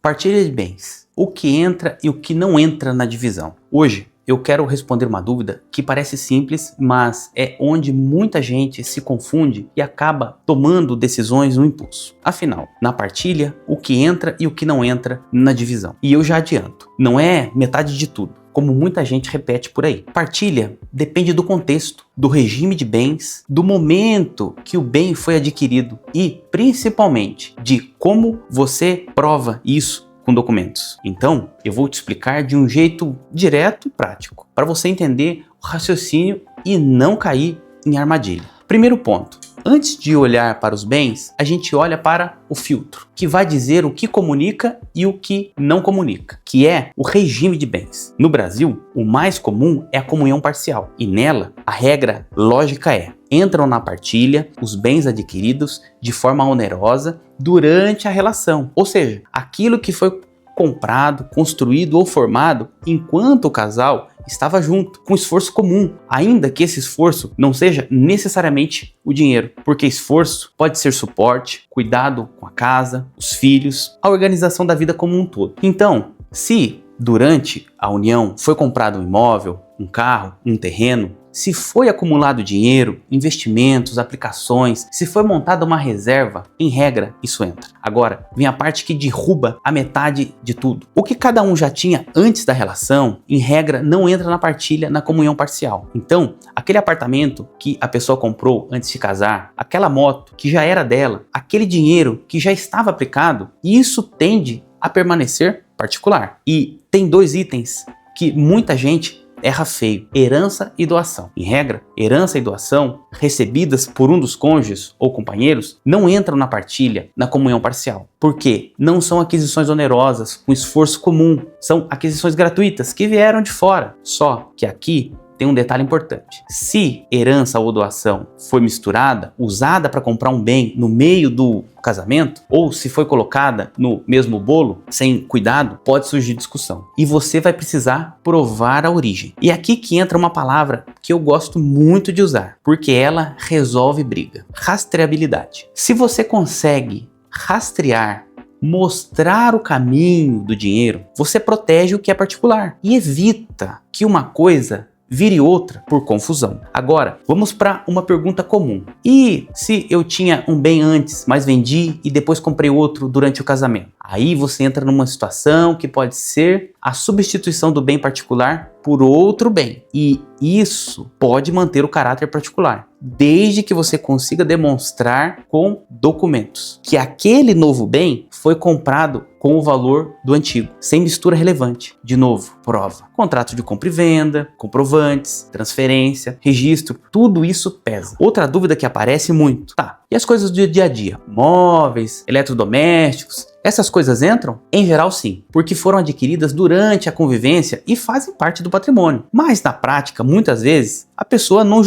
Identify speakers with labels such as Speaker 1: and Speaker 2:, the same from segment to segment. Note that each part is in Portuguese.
Speaker 1: Partilha de bens. O que entra e o que não entra na divisão. Hoje, eu quero responder uma dúvida que parece simples, mas é onde muita gente se confunde e acaba tomando decisões no impulso. Afinal, na partilha, o que entra e o que não entra na divisão. E eu já adianto, não é metade de tudo, como muita gente repete por aí. Partilha depende do contexto, do regime de bens, do momento que o bem foi adquirido e, principalmente, de como você prova isso com documentos. Então, eu vou te explicar de um jeito direto e prático, para você entender o raciocínio e não cair em armadilha. Primeiro ponto. Antes de olhar para os bens, a gente olha para o filtro, que vai dizer o que comunica e o que não comunica, que é o regime de bens. No Brasil, o mais comum é a comunhão parcial, e nela, a regra lógica é: entram na partilha os bens adquiridos de forma onerosa durante a relação, ou seja, aquilo que foi comprado, construído ou formado enquanto o casal estava junto, com esforço comum, ainda que esse esforço não seja necessariamente o dinheiro, porque esforço pode ser suporte, cuidado com a casa, os filhos, a organização da vida como um todo. Então, se durante a união foi comprado um imóvel, um carro, um terreno, se foi acumulado dinheiro, investimentos, aplicações, se foi montada uma reserva, em regra, isso entra. Agora, vem a parte que derruba a metade de tudo. O que cada um já tinha antes da relação, em regra, não entra na partilha, na comunhão parcial. Então, aquele apartamento que a pessoa comprou antes de casar, aquela moto que já era dela, aquele dinheiro que já estava aplicado, isso tende a permanecer particular. E tem dois itens que muita gente erra feio: herança e doação. Em regra, herança e doação, recebidas por um dos cônjuges ou companheiros, não entram na partilha, na comunhão parcial. Porque não são aquisições onerosas, com esforço comum. São aquisições gratuitas que vieram de fora. Só que aqui tem um detalhe importante. Se herança ou doação foi misturada, usada para comprar um bem no meio do casamento, ou se foi colocada no mesmo bolo, sem cuidado, pode surgir discussão. E você vai precisar provar a origem. E aqui que entra uma palavra que eu gosto muito de usar, porque ela resolve briga: rastreabilidade. Se você consegue rastrear, mostrar o caminho do dinheiro, você protege o que é particular e evita que uma coisa vire outra por confusão. Agora, vamos para uma pergunta comum. E se eu tinha um bem antes, mas vendi e depois comprei outro durante o casamento? Aí você entra numa situação que pode ser a substituição do bem particular por outro bem. E isso pode manter o caráter particular, desde que você consiga demonstrar com documentos que aquele novo bem foi comprado com o valor do antigo, sem mistura relevante. De novo, prova. Contrato de compra e venda, comprovantes, transferência, registro, tudo isso pesa. Outra dúvida que aparece muito: tá, e as coisas do dia a dia? Móveis, eletrodomésticos, essas coisas entram? Em geral, sim, porque foram adquiridas durante a convivência e fazem parte do patrimônio. Mas na prática, muitas vezes, a pessoa não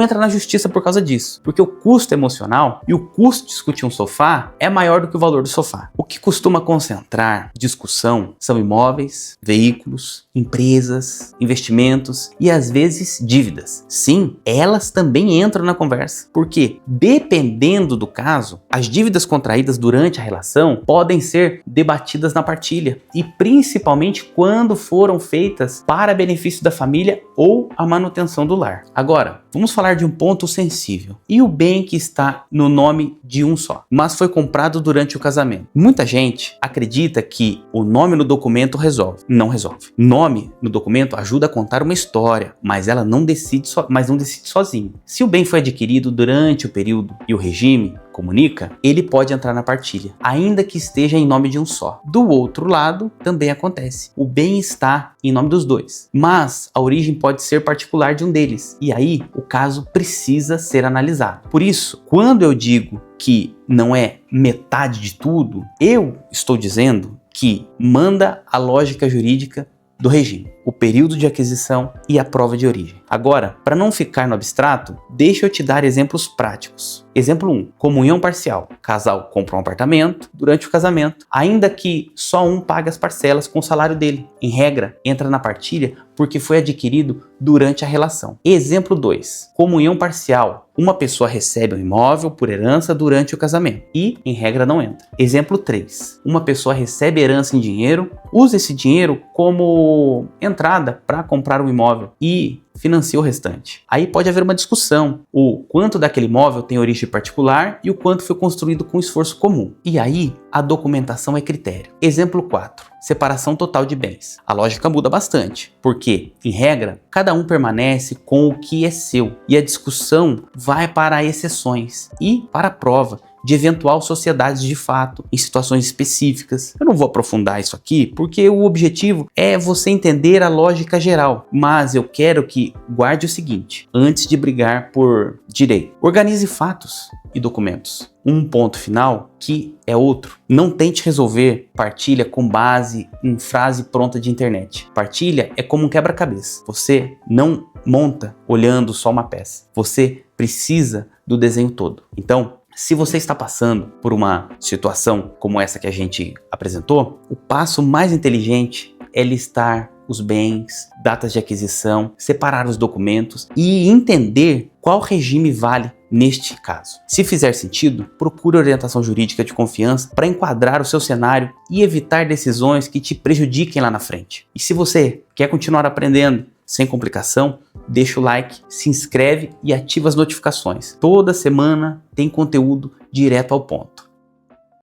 Speaker 1: entra na justiça por causa disso, porque o custo emocional e o custo de discutir um sofá é maior do que o valor do sofá. O que costuma concentrar discussão são imóveis, veículos, empresas, investimentos e às vezes dívidas. Sim, elas também entram na conversa, porque dependendo do caso, as dívidas contraídas durante a relação podem ser debatidas na partilha, e principalmente quando foram feitas para benefício da família ou a manutenção do lar. Agora, vamos falar de um ponto sensível. E o bem que está no nome de um só, mas foi comprado durante o casamento? Muita gente acredita que o nome no documento resolve. Não resolve. Nome no documento ajuda a contar uma história, mas ela não decide sozinho. Se o bem foi adquirido durante o período e o regime comunica, ele pode entrar na partilha, ainda que esteja em nome de um só. Do outro lado, também acontece. O bem está em nome dos dois, mas a origem pode ser particular de um deles, e aí o caso precisa ser analisado. Por isso, quando eu digo que não é metade de tudo, eu estou dizendo que manda a lógica jurídica do regime, o período de aquisição e a prova de origem. Agora, para não ficar no abstrato, deixa eu te dar exemplos práticos. Exemplo 1. Comunhão parcial. Casal compra um apartamento durante o casamento, ainda que só um pague as parcelas com o salário dele. Em regra, entra na partilha porque foi adquirido durante a relação. Exemplo 2. Comunhão parcial. Uma pessoa recebe um imóvel por herança durante o casamento e, em regra, não entra. Exemplo 3. Uma pessoa recebe herança em dinheiro, usa esse dinheiro como entrada para comprar um imóvel e financia o restante. Aí pode haver uma discussão, o quanto daquele imóvel tem origem particular e o quanto foi construído com esforço comum. E aí a documentação é critério. Exemplo 4. Separação total de bens. A lógica muda bastante, porque, em regra, cada um permanece com o que é seu e a discussão vai para exceções e para a prova de eventual sociedades de fato, em situações específicas. Eu não vou aprofundar isso aqui, porque o objetivo é você entender a lógica geral, mas eu quero que guarde o seguinte, antes de brigar por direito. Organize fatos e documentos. Um ponto final que é outro. Não tente resolver partilha com base em frase pronta de internet. Partilha é como um quebra-cabeça. Você não monta olhando só uma peça. Você precisa do desenho todo. Então, se você está passando por uma situação como essa que a gente apresentou, o passo mais inteligente é listar os bens, datas de aquisição, separar os documentos e entender qual regime vale neste caso. Se fizer sentido, procure orientação jurídica de confiança para enquadrar o seu cenário e evitar decisões que te prejudiquem lá na frente. E se você quer continuar aprendendo sem complicação, deixa o like, se inscreve e ativa as notificações. Toda semana tem conteúdo direto ao ponto.